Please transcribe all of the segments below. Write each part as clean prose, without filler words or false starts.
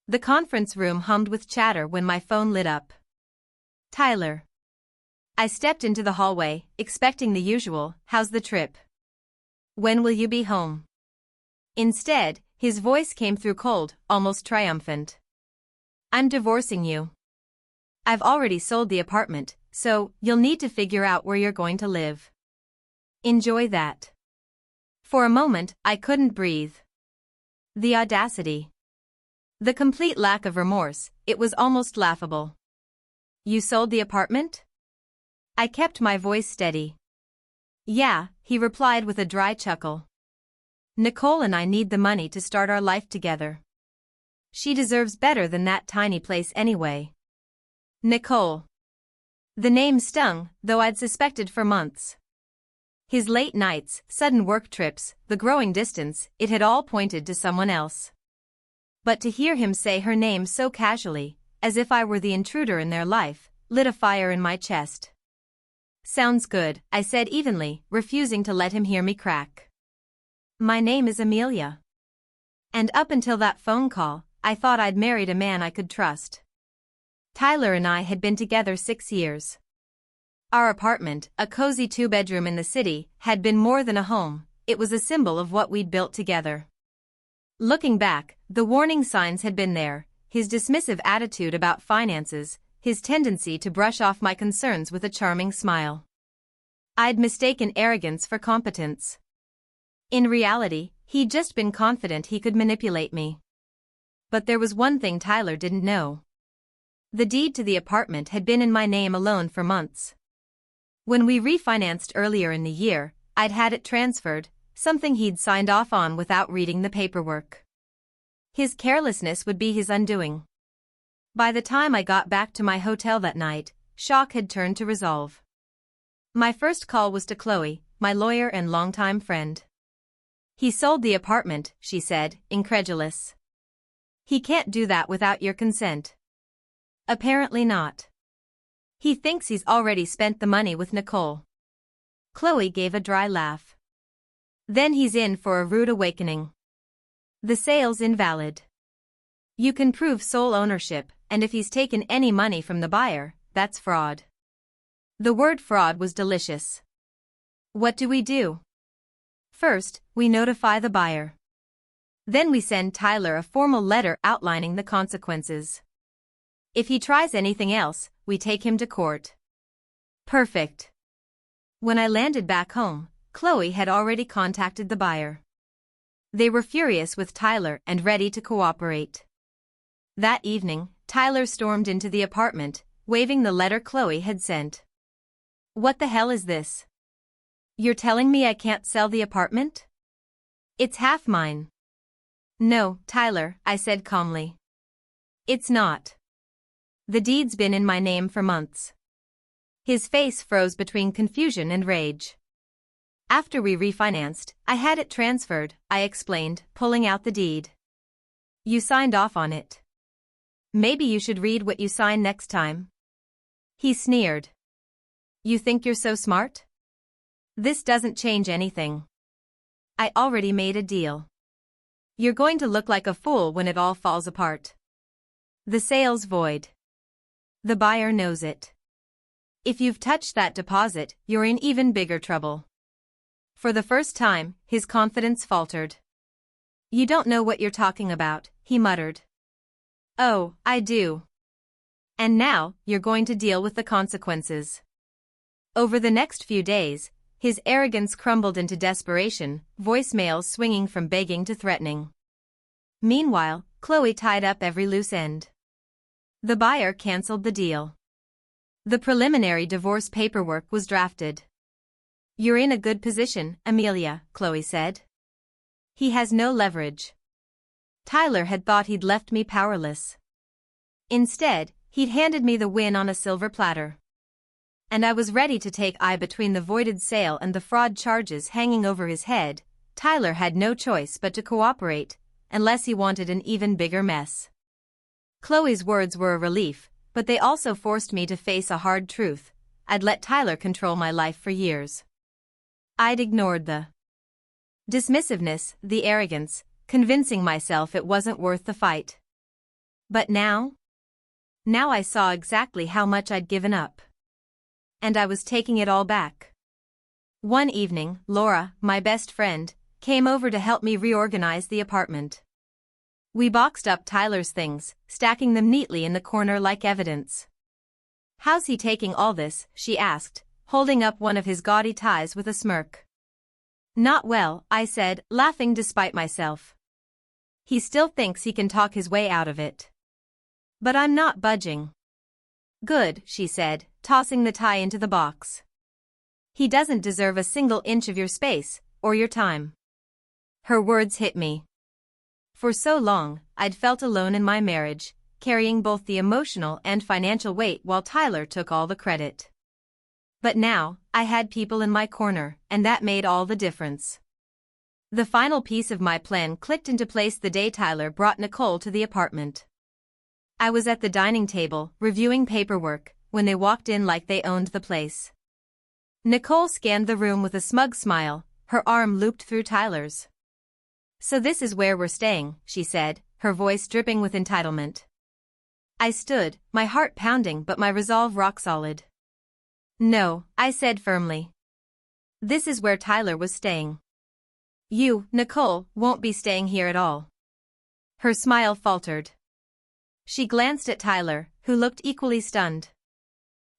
The conference room hummed with chatter when my phone lit up. Tyler. I stepped into the hallway, expecting the usual, "How's the trip? When will you be home?" Instead, his voice came through cold, almost triumphant. "I'm divorcing you. I've already sold the apartment, so you'll need to figure out where you're going to live. Enjoy that." For a moment, I couldn't breathe. The audacity. The complete lack of remorse, it was almost laughable. "You sold the apartment?" I kept my voice steady. "Yeah," he replied with a dry chuckle. "Nicole and I need the money to start our life together. She deserves better than that tiny place anyway." Nicole. The name stung, though I'd suspected for months. His late nights, sudden work trips, the growing distance, it had all pointed to someone else. But to hear him say her name so casually, as if I were the intruder in their life, lit a fire in my chest. "Sounds good," I said evenly, refusing to let him hear me crack. "My name is Amelia. And up until that phone call, I thought I'd married a man I could trust." Tyler and I had been together 6 years. Our apartment, a cozy 2-bedroom in the city, had been more than a home, it was a symbol of what we'd built together. Looking back, the warning signs had been there: his dismissive attitude about finances, his tendency to brush off my concerns with a charming smile. I'd mistaken arrogance for competence. In reality, he'd just been confident he could manipulate me. But there was one thing Tyler didn't know. The deed to the apartment had been in my name alone for months. When we refinanced earlier in the year, I'd had it transferred, something he'd signed off on without reading the paperwork. His carelessness would be his undoing. By the time I got back to my hotel that night, shock had turned to resolve. My first call was to Chloe, my lawyer and longtime friend. "He sold the apartment," she said, incredulous. "He can't do that without your consent." "Apparently not. He thinks he's already spent the money with Nicole." Chloe gave a dry laugh. "Then he's in for a rude awakening. The sale's invalid. You can prove sole ownership, and if he's taken any money from the buyer, that's fraud." The word fraud was delicious. "What do we do?" "First, we notify the buyer. Then we send Tyler a formal letter outlining the consequences. If he tries anything else, we take him to court." Perfect. When I landed back home, Chloe had already contacted the buyer. They were furious with Tyler and ready to cooperate. That evening, Tyler stormed into the apartment, waving the letter Chloe had sent. "What the hell is this? You're telling me I can't sell the apartment? It's half mine." "No, Tyler," I said calmly. "It's not. The deed's been in my name for months." His face froze between confusion and rage. "After we refinanced, I had it transferred," I explained, pulling out the deed. "You signed off on it. Maybe you should read what you sign next time." He sneered. "You think you're so smart? This doesn't change anything. I already made a deal. You're going to look like a fool when it all falls apart. The sale's void. The buyer knows it. If you've touched that deposit, you're in even bigger trouble." For the first time, his confidence faltered. "You don't know what you're talking about," he muttered. "Oh, I do. And now, you're going to deal with the consequences." Over the next few days, his arrogance crumbled into desperation, voicemails swinging from begging to threatening. Meanwhile, Chloe tied up every loose end. The buyer canceled the deal. The preliminary divorce paperwork was drafted. "You're in a good position, Amelia," Chloe said. "He has no leverage." Tyler had thought he'd left me powerless. Instead, he'd handed me the win on a silver platter. And I was ready to take eye between the voided sale and the fraud charges hanging over his head. Tyler had no choice but to cooperate, unless he wanted an even bigger mess. Chloe's words were a relief, but they also forced me to face a hard truth: I'd let Tyler control my life for years. I'd ignored the dismissiveness, the arrogance, convincing myself it wasn't worth the fight. But now? Now I saw exactly how much I'd given up. And I was taking it all back. One evening, Laura, my best friend, came over to help me reorganize the apartment. We boxed up Tyler's things, stacking them neatly in the corner like evidence. "How's he taking all this?" she asked, holding up one of his gaudy ties with a smirk. "Not well," I said, laughing despite myself. "He still thinks he can talk his way out of it. But I'm not budging." "Good," she said, tossing the tie into the box. "He doesn't deserve a single inch of your space, or your time." Her words hit me. For so long, I'd felt alone in my marriage, carrying both the emotional and financial weight while Tyler took all the credit. But now, I had people in my corner, and that made all the difference. The final piece of my plan clicked into place the day Tyler brought Nicole to the apartment. I was at the dining table, reviewing paperwork, when they walked in like they owned the place. Nicole scanned the room with a smug smile, her arm looped through Tyler's. "So this is where we're staying," she said, her voice dripping with entitlement. I stood, my heart pounding but my resolve rock solid. "No," I said firmly. "This is where Tyler was staying. You, Nicole, won't be staying here at all." Her smile faltered. She glanced at Tyler, who looked equally stunned.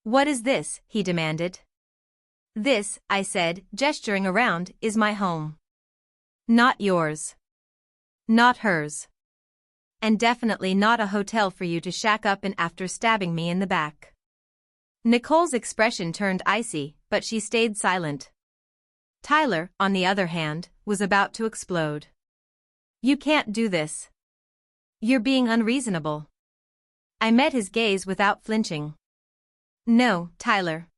"What is this?" he demanded. "This," I said, gesturing around, "is my home. Not yours. Not hers. And definitely not a hotel for you to shack up in after stabbing me in the back." Nicole's expression turned icy, but she stayed silent. Tyler, on the other hand, was about to explode. "You can't do this. You're being unreasonable." I met his gaze without flinching. "No, Tyler.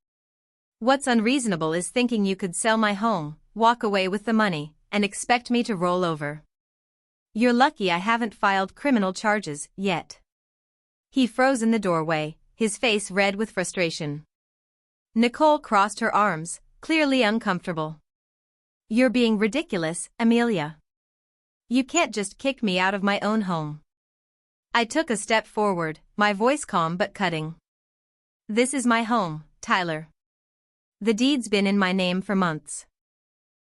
What's unreasonable is thinking you could sell my home, walk away with the money, and expect me to roll over. You're lucky I haven't filed criminal charges yet." He froze in the doorway, his face red with frustration. Nicole crossed her arms, clearly uncomfortable. "You're being ridiculous, Amelia. You can't just kick me out of my own home." I took a step forward, my voice calm but cutting. "This is my home, Tyler. The deed's been in my name for months.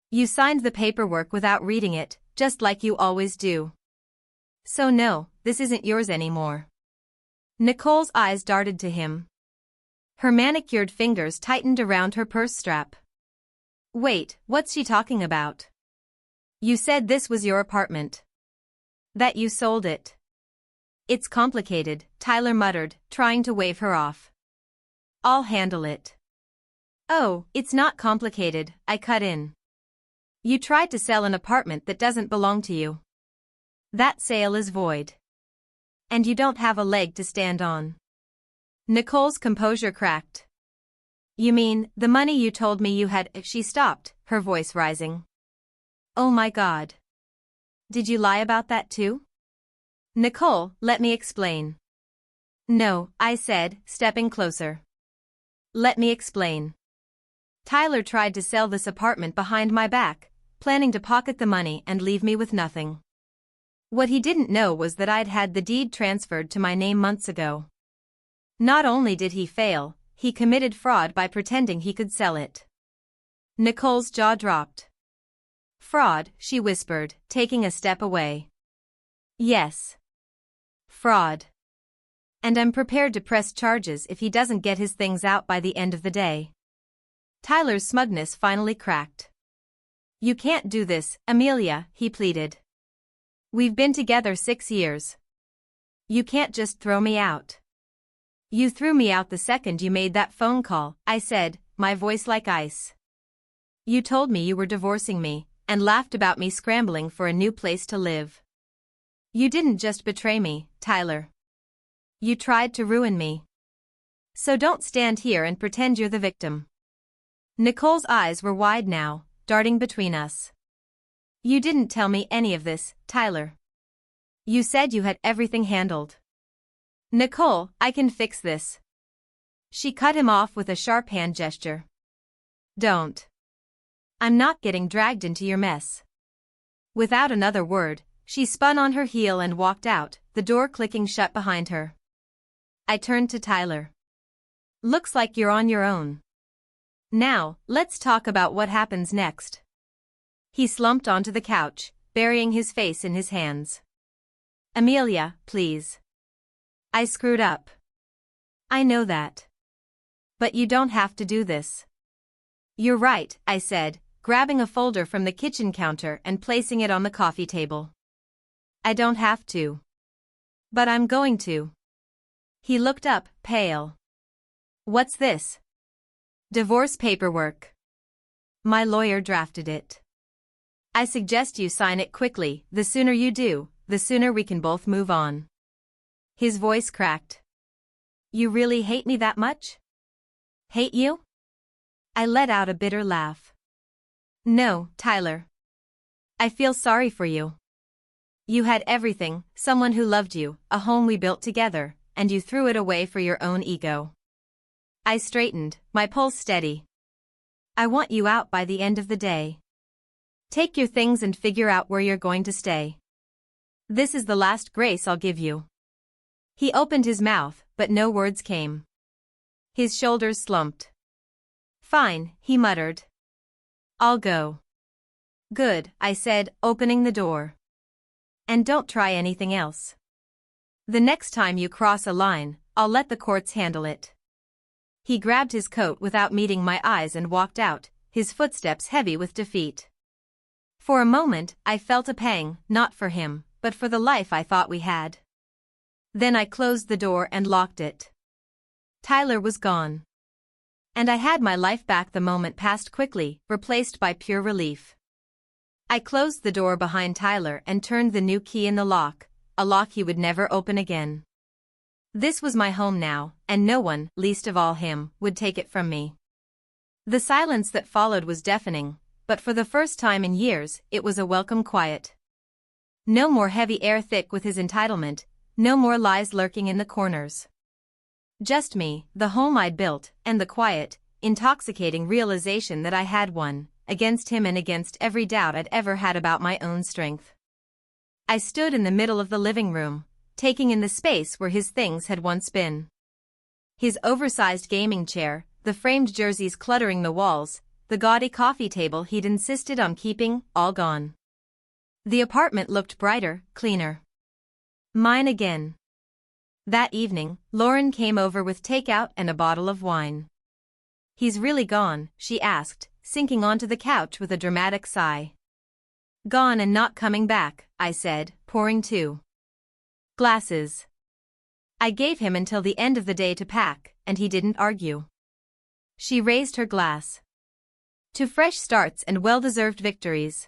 You signed the paperwork without reading it, just like you always do. So no, this isn't yours anymore." Nicole's eyes darted to him. Her manicured fingers tightened around her purse strap. "Wait, what's she talking about? You said this was your apartment. That you sold it." "It's complicated," Tyler muttered, trying to wave her off. "I'll handle it." "Oh, it's not complicated," I cut in. "You tried to sell an apartment that doesn't belong to you. That sale is void. And you don't have a leg to stand on." Nicole's composure cracked. "You mean, the money you told me you had—" She stopped, her voice rising. "Oh my God. Did you lie about that too?" "Nicole, let me explain." "No," I said, stepping closer. "Let me explain. Tyler tried to sell this apartment behind my back, planning to pocket the money and leave me with nothing. What he didn't know was that I'd had the deed transferred to my name months ago. Not only did he fail, he committed fraud by pretending he could sell it." Nicole's jaw dropped. "Fraud," she whispered, taking a step away. "Yes. Fraud. And I'm prepared to press charges if he doesn't get his things out by the end of the day." Tyler's smugness finally cracked. "You can't do this, Amelia," he pleaded. "We've been together 6 years. You can't just throw me out." "You threw me out the second you made that phone call," I said, my voice like ice. "You told me you were divorcing me, and laughed about me scrambling for a new place to live. You didn't just betray me, Tyler. You tried to ruin me. So don't stand here and pretend you're the victim." Nicole's eyes were wide now, darting between us. "You didn't tell me any of this, Tyler. You said you had everything handled." "Nicole, I can fix this." She cut him off with a sharp hand gesture. "Don't. I'm not getting dragged into your mess." Without another word, She spun on her heel and walked out, the door clicking shut behind her. I turned to Tyler. Looks like you're on your own. Now, let's talk about what happens next. He slumped onto the couch, burying his face in his hands. Amelia, please. I screwed up. I know that. But you don't have to do this. You're right, I said, grabbing a folder from the kitchen counter and placing it on the coffee table. I don't have to. But I'm going to. He looked up, pale. What's this? Divorce paperwork. My lawyer drafted it. I suggest you sign it quickly. The sooner you do, the sooner we can both move on. His voice cracked. You really hate me that much? Hate you? I let out a bitter laugh. No, Tyler. I feel sorry for you. You had everything, someone who loved you, a home we built together, and you threw it away for your own ego. I straightened, my pulse steady. I want you out by the end of the day. Take your things and figure out where you're going to stay. This is the last grace I'll give you. He opened his mouth, but no words came. His shoulders slumped. Fine, he muttered. I'll go. Good, I said, opening the door. And don't try anything else. The next time you cross a line, I'll let the courts handle it. He grabbed his coat without meeting my eyes and walked out, his footsteps heavy with defeat. For a moment, I felt a pang, not for him, but for the life I thought we had. Then I closed the door and locked it. Tyler was gone. And I had my life back. The moment passed quickly, replaced by pure relief. I closed the door behind Tyler and turned the new key in the lock, a lock he would never open again. This was my home now, and no one, least of all him, would take it from me. The silence that followed was deafening, but for the first time in years, it was a welcome quiet. No more heavy air thick with his entitlement, no more lies lurking in the corners. Just me, the home I'd built, and the quiet, intoxicating realization that I had won, against him and against every doubt I'd ever had about my own strength. I stood in the middle of the living room, taking in the space where his things had once been. His oversized gaming chair, the framed jerseys cluttering the walls, the gaudy coffee table he'd insisted on keeping, all gone. The apartment looked brighter, cleaner. Mine again. That evening, Lauren came over with takeout and a bottle of wine. He's really gone, she asked, sinking onto the couch with a dramatic sigh. Gone and not coming back, I said, pouring 2 glasses. I gave him until the end of the day to pack, and he didn't argue. She raised her glass. To fresh starts and well-deserved victories.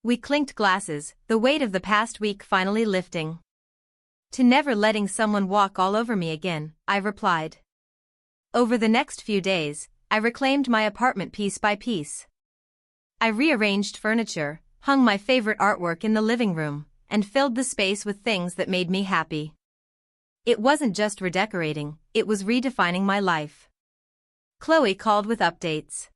We clinked glasses, the weight of the past week finally lifting. To never letting someone walk all over me again, I replied. Over the next few days, I reclaimed my apartment piece by piece. I rearranged furniture, hung my favorite artwork in the living room, and filled the space with things that made me happy. It wasn't just redecorating, it was redefining my life. Chloe called with updates.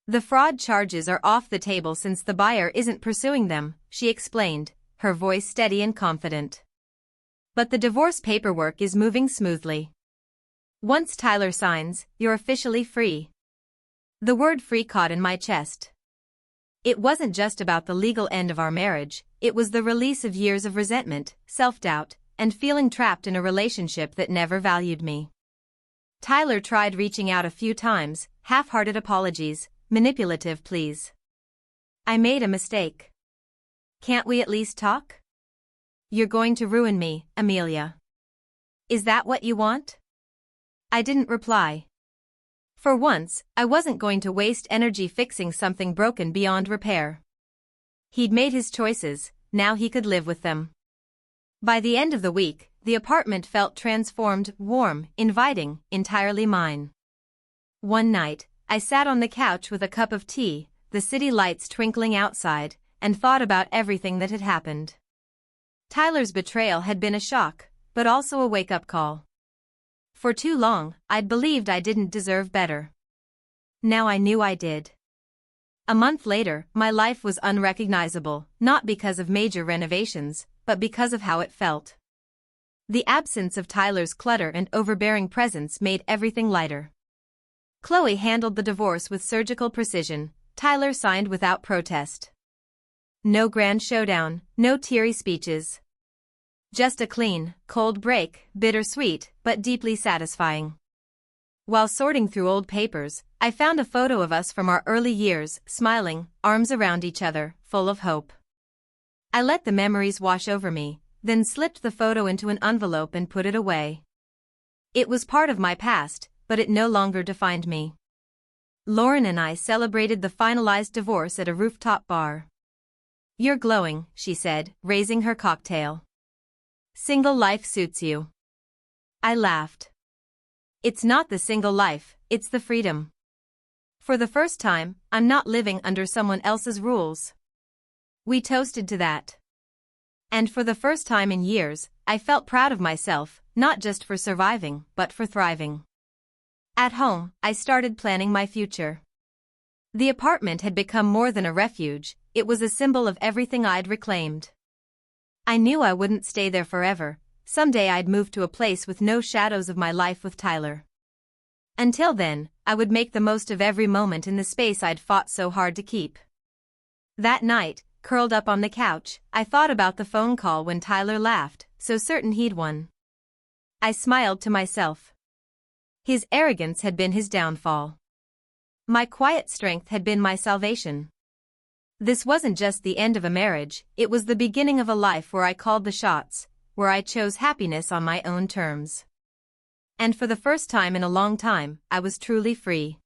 The fraud charges are off the table since the buyer isn't pursuing them, she explained, her voice steady and confident. But the divorce paperwork is moving smoothly. Once Tyler signs, you're officially free. The word free caught in my chest. It wasn't just about the legal end of our marriage, it was the release of years of resentment, self-doubt, and feeling trapped in a relationship that never valued me. Tyler tried reaching out a few times, half-hearted apologies, manipulative pleas. I made a mistake. Can't we at least talk? You're going to ruin me, Amelia. Is that what you want? I didn't reply. For once, I wasn't going to waste energy fixing something broken beyond repair. He'd made his choices, now he could live with them. By the end of the week, the apartment felt transformed, warm, inviting, entirely mine. One night, I sat on the couch with a cup of tea, the city lights twinkling outside, and thought about everything that had happened. Tyler's betrayal had been a shock, but also a wake-up call. For too long, I'd believed I didn't deserve better. Now I knew I did. A month later, my life was unrecognizable, not because of major renovations, but because of how it felt. The absence of Tyler's clutter and overbearing presence made everything lighter. Chloe handled the divorce with surgical precision. Tyler signed without protest. No grand showdown, no teary speeches. Just a clean, cold break, bittersweet, but deeply satisfying. While sorting through old papers, I found a photo of us from our early years, smiling, arms around each other, full of hope. I let the memories wash over me, then slipped the photo into an envelope and put it away. It was part of my past, but it no longer defined me. Lauren and I celebrated the finalized divorce at a rooftop bar. "You're glowing," she said, raising her cocktail. "Single life suits you." I laughed. It's not the single life, it's the freedom. For the first time, I'm not living under someone else's rules. We toasted to that. And for the first time in years, I felt proud of myself, not just for surviving, but for thriving. At home, I started planning my future. The apartment had become more than a refuge, it was a symbol of everything I'd reclaimed. I knew I wouldn't stay there forever. Someday I'd move to a place with no shadows of my life with Tyler. Until then, I would make the most of every moment in the space I'd fought so hard to keep. That night, curled up on the couch, I thought about the phone call when Tyler laughed, so certain he'd won. I smiled to myself. His arrogance had been his downfall. My quiet strength had been my salvation. This wasn't just the end of a marriage, it was the beginning of a life where I called the shots, where I chose happiness on my own terms. And for the first time in a long time, I was truly free.